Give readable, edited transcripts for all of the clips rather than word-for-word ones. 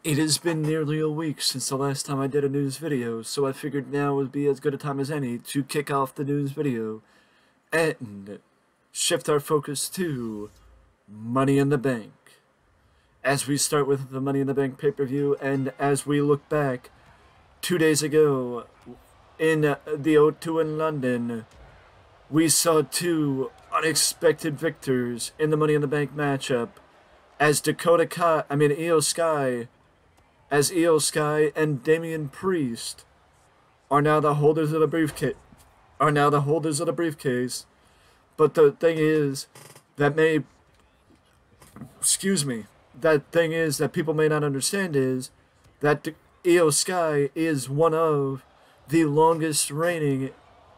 It has been nearly a week since the last time I did a news video, so I figured now would be as good a time as any to kick off the news video and shift our focus to Money in the Bank. As we start with the Money in the Bank pay-per-view, and as we look back 2 days ago in the O2 in London, we saw two unexpected victors in the Money in the Bank matchup as Io Sky and Damian Priest are now the holders of the briefcase. But the thing is that people may not understand is that Io Sky is one of the longest reigning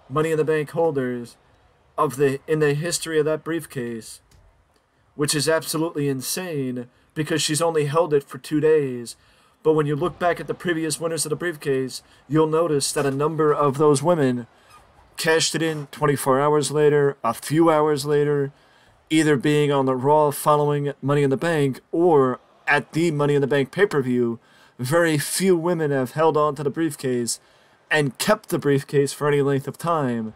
Money in the Bank holders in the history of that briefcase, which is absolutely insane because she's only held it for 2 days. But when you look back at the previous winners of the briefcase, you'll notice that a number of those women cashed it in 24 hours later, a few hours later, either being on the Raw following Money in the Bank or at the Money in the Bank pay-per-view. Very few women have held on to the briefcase and kept the briefcase for any length of time,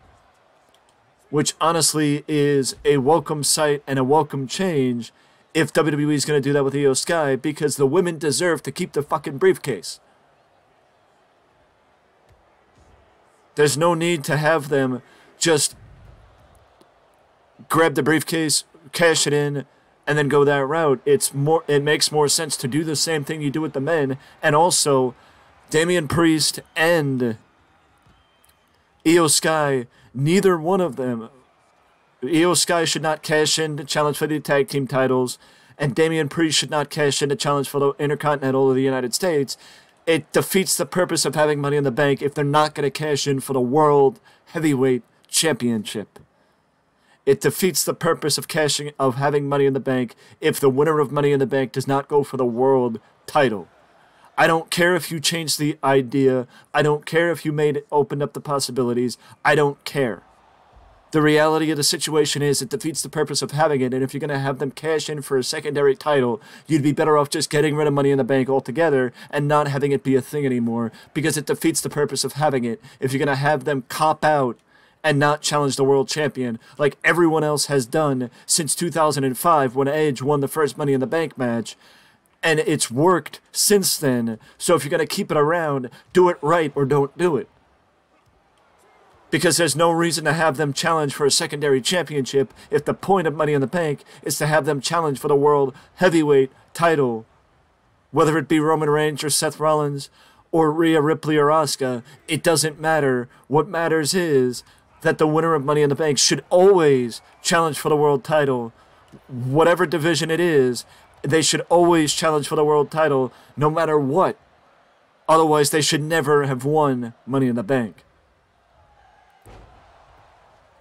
which honestly is a welcome sight and a welcome change if WWE is going to do that with Io Sky, because the women deserve to keep the fucking briefcase. There's no need to have them just grab the briefcase, cash it in, and then go that route. It makes more sense to do the same thing you do with the men. And also, Damian Priest and Io Sky, neither one of them. Io Sky should not cash in to challenge for the tag team titles, and Damian Priest should not cash in to challenge for the Intercontinental of the United States. It defeats the purpose of having Money in the Bank if they're not going to cash in for the World Heavyweight Championship. It defeats the purpose of having Money in the Bank if the winner of Money in the Bank does not go for the world title. I don't care if you changed the idea. I don't care if you opened up the possibilities. I don't care. The reality of the situation is it defeats the purpose of having it, and if you're going to have them cash in for a secondary title, you'd be better off just getting rid of Money in the Bank altogether and not having it be a thing anymore, because it defeats the purpose of having it if you're going to have them cop out and not challenge the world champion like everyone else has done since 2005 when Edge won the first Money in the Bank match. And it's worked since then, so if you're going to keep it around, do it right or don't do it. Because there's no reason to have them challenge for a secondary championship if the point of Money in the Bank is to have them challenge for the World Heavyweight title. Whether it be Roman Reigns or Seth Rollins or Rhea Ripley or Asuka, it doesn't matter. What matters is that the winner of Money in the Bank should always challenge for the world title. Whatever division it is, they should always challenge for the world title no matter what. Otherwise, they should never have won Money in the Bank.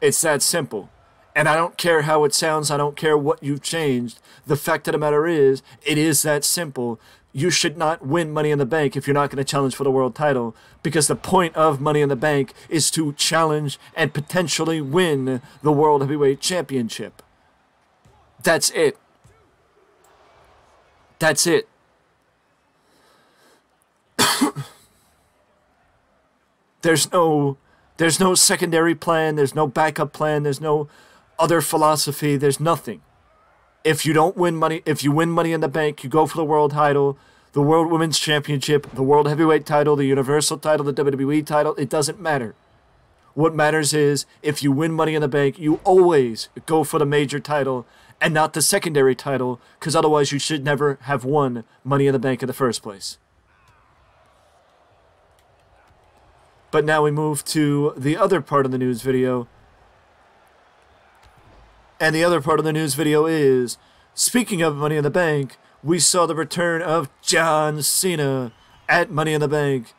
It's that simple. And I don't care how it sounds. I don't care what you've changed. The fact of the matter is, it is that simple. You should not win Money in the Bank if you're not going to challenge for the world title, because the point of Money in the Bank is to challenge and potentially win the World Heavyweight Championship. That's it. That's it. There's no secondary plan, there's no backup plan, there's no other philosophy, there's nothing. If you win Money in the Bank, you go for the world title, the World Women's Championship, the World Heavyweight title, the Universal title, the WWE title, it doesn't matter. What matters is, if you win Money in the Bank, you always go for the major title and not the secondary title, because otherwise you should never have won Money in the Bank in the first place. But now we move to the other part of the news video. And the other part of the news video is, speaking of Money in the Bank, we saw the return of John Cena at Money in the Bank,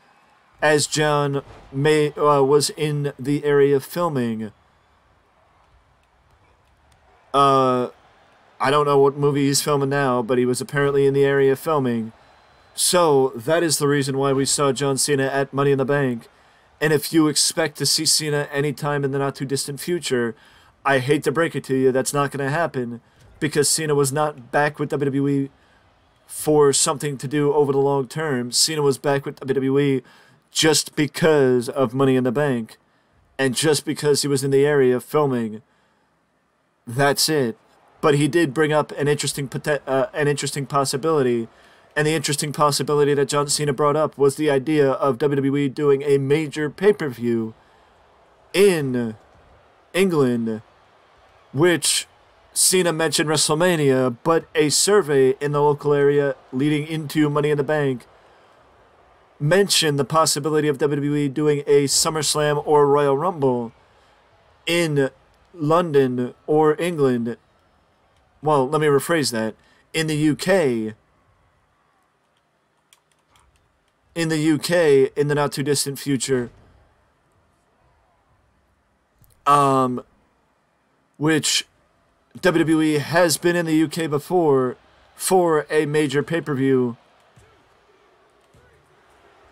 as John was in the area filming. I don't know what movie he's filming now, but he was apparently in the area filming. So, that is the reason why we saw John Cena at Money in the Bank. And if you expect to see Cena anytime in the not-too-distant future, I hate to break it to you, that's not going to happen, because Cena was not back with WWE for something to do over the long term. Cena was back with WWE just because of Money in the Bank, and just because he was in the area filming. That's it. But he did bring up an interesting possibility, and the interesting possibility that John Cena brought up was the idea of WWE doing a major pay-per-view in England, which Cena mentioned WrestleMania, but a survey in the local area leading into Money in the Bank mentioned the possibility of WWE doing a SummerSlam or Royal Rumble in London or England. Well, let me rephrase that. In the UK, in the not too distant future, which WWE has been in the UK before for a major pay-per-view.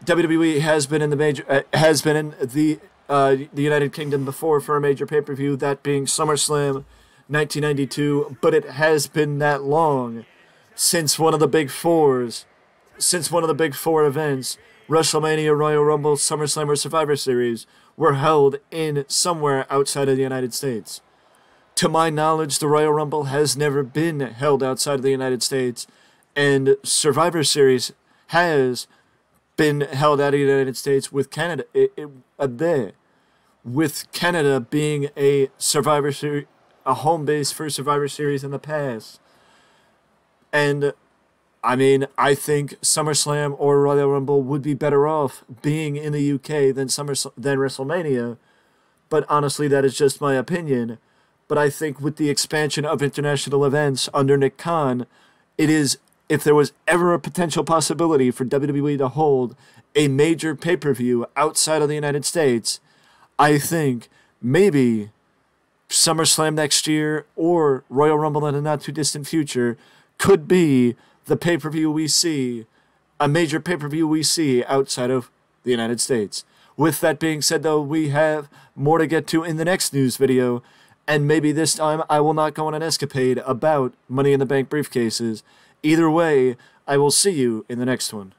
WWE has been in the United Kingdom before for a major pay-per-view, that being SummerSlam 1992, but it has been that long since one of the big four events, WrestleMania, Royal Rumble, SummerSlam, or Survivor Series, were held in somewhere outside of the United States. To my knowledge, the Royal Rumble has never been held outside of the United States, and Survivor Series has been held out of the United States, with Canada with Canada being a Survivor Series, a home base for Survivor Series in the past. And I mean, I think SummerSlam or Royal Rumble would be better off being in the UK than WrestleMania, but honestly, that is just my opinion. But I think with the expansion of international events under Nick Khan, it is, if there was ever a potential possibility for WWE to hold a major pay-per-view outside of the United States, I think maybe SummerSlam next year or Royal Rumble in the not-too-distant future could be the pay-per-view we see, a major pay-per-view we see outside of the United States. With that being said, though, we have more to get to in the next news video, and maybe this time I will not go on an escapade about Money in the Bank briefcases. Either way, I will see you in the next one.